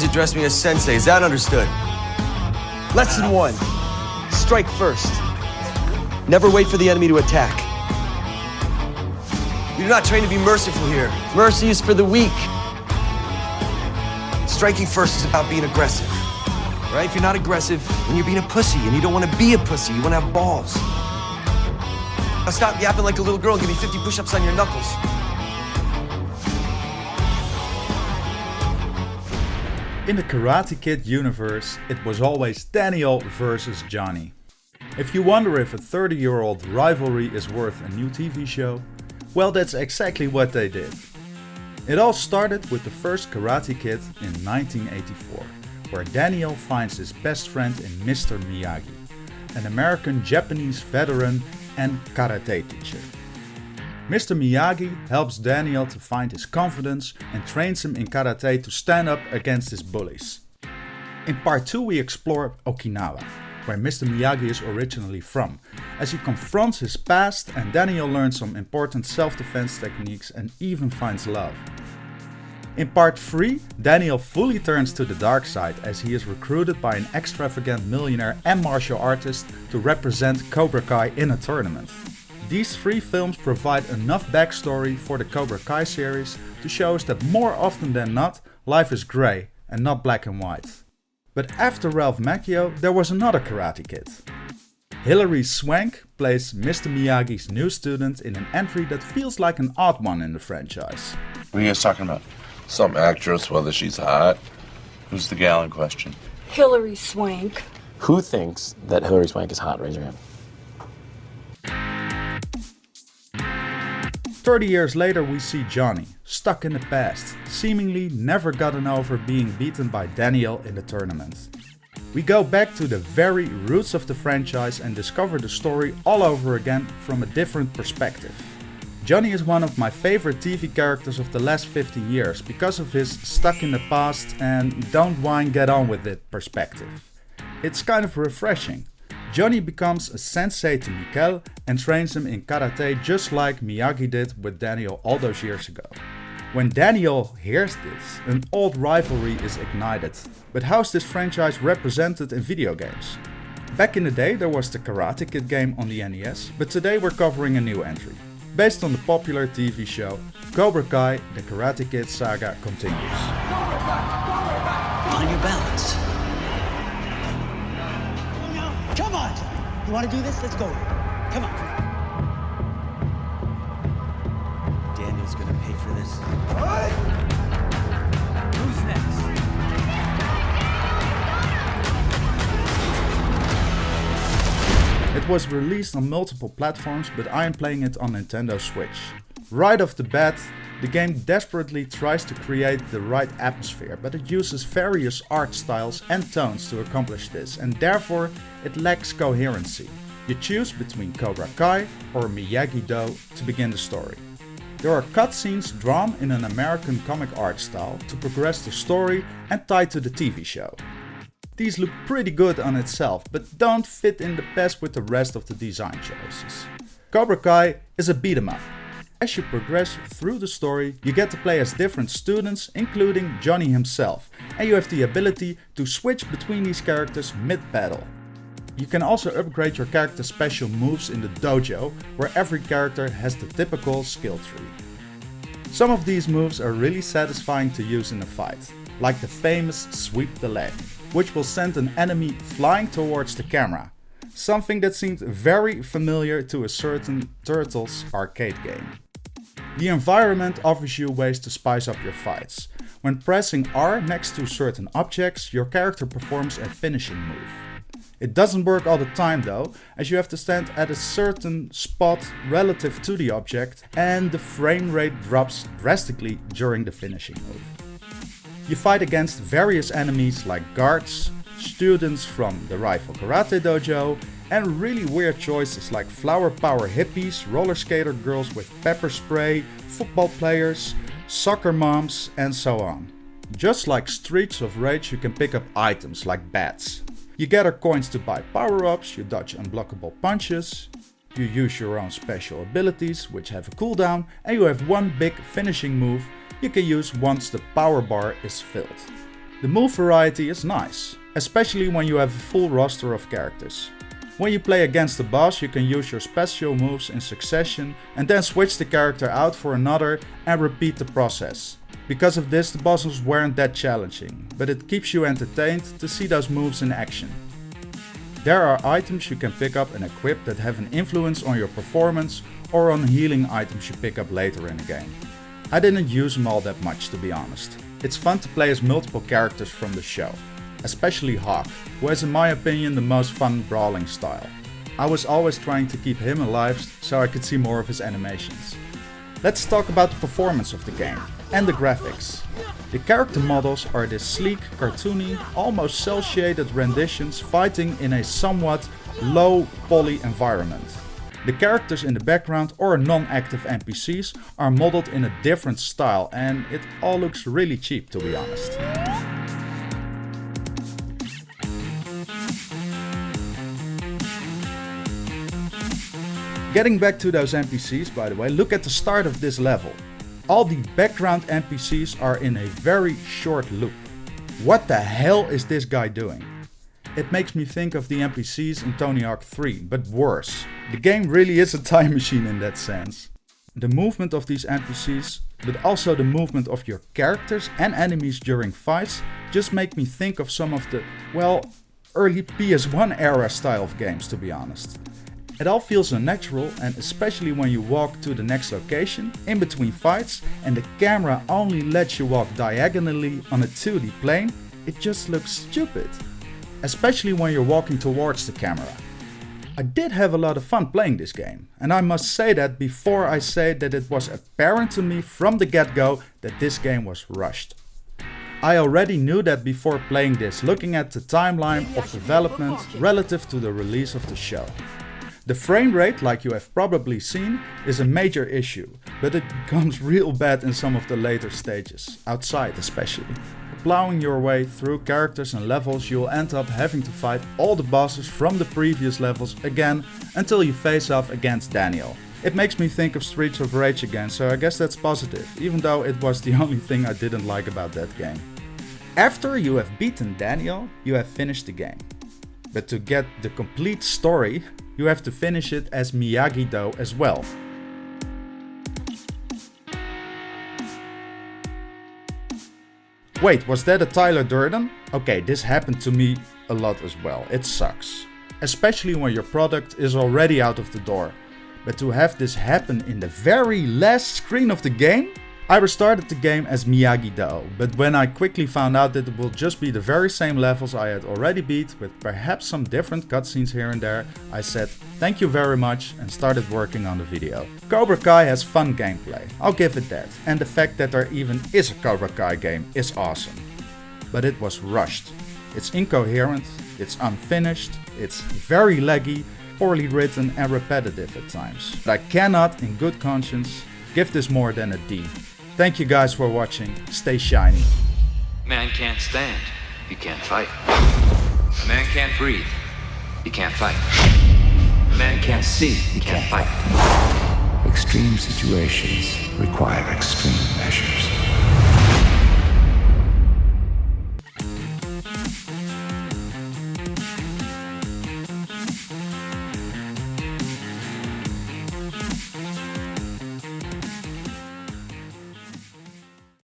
always address me as sensei. Is that understood? Lesson 1. Strike first. Never wait for the enemy to attack. You're not trained to be merciful here. Mercy is for the weak. Striking first is about being aggressive. Right? If you're not aggressive, then you're being a pussy, and you don't want to be a pussy. You want to have balls. Now stop yapping like a little girl and give me 50 push-ups on your knuckles. In the Karate Kid universe, it was always Daniel versus Johnny. If you wonder if a 30-year-old rivalry is worth a new TV show, well, that's exactly what they did. It all started with the first Karate Kid in 1984, where Daniel finds his best friend in Mr. Miyagi, an American-Japanese veteran and karate teacher. Mr. Miyagi helps Daniel to find his confidence and trains him in karate to stand up against his bullies. In part 2 we explore Okinawa, where Mr. Miyagi is originally from, as he confronts his past and Daniel learns some important self-defense techniques and even finds love. In part 3, Daniel fully turns to the dark side as he is recruited by an extravagant millionaire and martial artist to represent Cobra Kai in a tournament. These 3 films provide enough backstory for the Cobra Kai series to show us that more often than not, life is grey and not black and white. But after Ralph Macchio, there was another Karate Kid. Hilary Swank plays Mr. Miyagi's new student in an entry that feels like an odd one in the franchise. What are you guys talking about? Some actress, whether she's hot. Who's the gal in question? Hilary Swank. Who thinks that Hilary Swank is hot? Raise your hand. 30 years later we see Johnny, stuck in the past, seemingly never gotten over being beaten by Daniel in the tournament. We go back to the very roots of the franchise and discover the story all over again from a different perspective. Johnny is one of my favorite TV characters of the last 50 years because of his stuck in the past and don't whine get on with it perspective. It's kind of refreshing. Johnny becomes a sensei to Mikkel and trains him in karate just like Miyagi did with Daniel all those years ago. When Daniel hears this, an old rivalry is ignited. But how's this franchise represented in video games? Back in the day there was the Karate Kid game on the NES, but today we're covering a new entry. Based on the popular TV show, Cobra Kai, the Karate Kid saga continues. On your balance. Come on! You want to do this? Let's go. Come on. Daniel's gonna pay for this. Who's next? It was released on multiple platforms, but I am playing it on Nintendo Switch. Right off the bat, the game desperately tries to create the right atmosphere, but it uses various art styles and tones to accomplish this, and therefore it lacks coherency. You choose between Cobra Kai or Miyagi-Do to begin the story. There are cutscenes drawn in an American comic art style to progress the story and tie to the TV show. These look pretty good on itself, but don't fit in the best with the rest of the design choices. Cobra Kai is a beat 'em up. As you progress through the story, you get to play as different students, including Johnny himself, and you have the ability to switch between these characters mid-battle. You can also upgrade your character's special moves in the dojo, where every character has the typical skill tree. Some of these moves are really satisfying to use in a fight, like the famous sweep the leg, which will send an enemy flying towards the camera, something that seemed very familiar to a certain Turtles arcade game. The environment offers you ways to spice up your fights. When pressing R next to certain objects, your character performs a finishing move. It doesn't work all the time though, as you have to stand at a certain spot relative to the object and the frame rate drops drastically during the finishing move. You fight against various enemies like guards, students from the rival karate dojo, and really weird choices like flower power hippies, roller skater girls with pepper spray, football players, soccer moms, and so on. Just like Streets of Rage, you can pick up items like bats. You gather coins to buy power-ups, you dodge unblockable punches, you use your own special abilities which have a cooldown, and you have one big finishing move you can use once the power bar is filled. The move variety is nice, especially when you have a full roster of characters. When you play against the boss, you can use your special moves in succession and then switch the character out for another and repeat the process. Because of this, the bosses weren't that challenging, but it keeps you entertained to see those moves in action. There are items you can pick up and equip that have an influence on your performance or on healing items you pick up later in the game. I didn't use them all that much, to be honest. It's fun to play as multiple characters from the show, especially Hawk, who has in my opinion the most fun brawling style. I was always trying to keep him alive so I could see more of his animations. Let's talk about the performance of the game and the graphics. The character models are this sleek, cartoony, almost cel-shaded renditions fighting in a somewhat low poly environment. The characters in the background or non-active NPCs are modeled in a different style and it all looks really cheap, to be honest. Getting back to those NPCs, by the way, look at the start of this level. All the background NPCs are in a very short loop. What the hell is this guy doing? It makes me think of the NPCs in Tony Hawk 3, but worse. The game really is a time machine in that sense. The movement of these NPCs, but also the movement of your characters and enemies during fights, just make me think of some of the, well, early PS1 era style of games, to be honest. It all feels unnatural, and especially when you walk to the next location, in between fights, and the camera only lets you walk diagonally on a 2D plane, it just looks stupid. Especially when you're walking towards the camera. I did have a lot of fun playing this game, and I must say that before I say that it was apparent to me from the get-go that this game was rushed. I already knew that before playing this, looking at the timeline of development relative to the release of the show. The frame rate, like you have probably seen, is a major issue, but it becomes real bad in some of the later stages, outside especially. Plowing your way through characters and levels, you'll end up having to fight all the bosses from the previous levels again until you face off against Daniel. It makes me think of Streets of Rage again, so I guess that's positive, even though it was the only thing I didn't like about that game. After you have beaten Daniel, you have finished the game. But to get the complete story, you have to finish it as Miyagi-Do as well. Wait, was that a Tyler Durden? Okay, this happened to me a lot as well. It sucks. Especially when your product is already out of the door. But to have this happen in the very last screen of the game? I restarted the game as Miyagi-Do, but when I quickly found out that it will just be the very same levels I had already beat, with perhaps some different cutscenes here and there, I said thank you very much and started working on the video. Cobra Kai has fun gameplay, I'll give it that, and the fact that there even is a Cobra Kai game is awesome. But it was rushed. It's incoherent, it's unfinished, it's very laggy, poorly written and repetitive at times. But I cannot, in good conscience, give this more than a D. Thank you guys for watching. Stay shiny. Man can't stand. You can't fight. A man can't breathe. You can't fight. A man can't see. You can't fight. Extreme situations require extreme measures.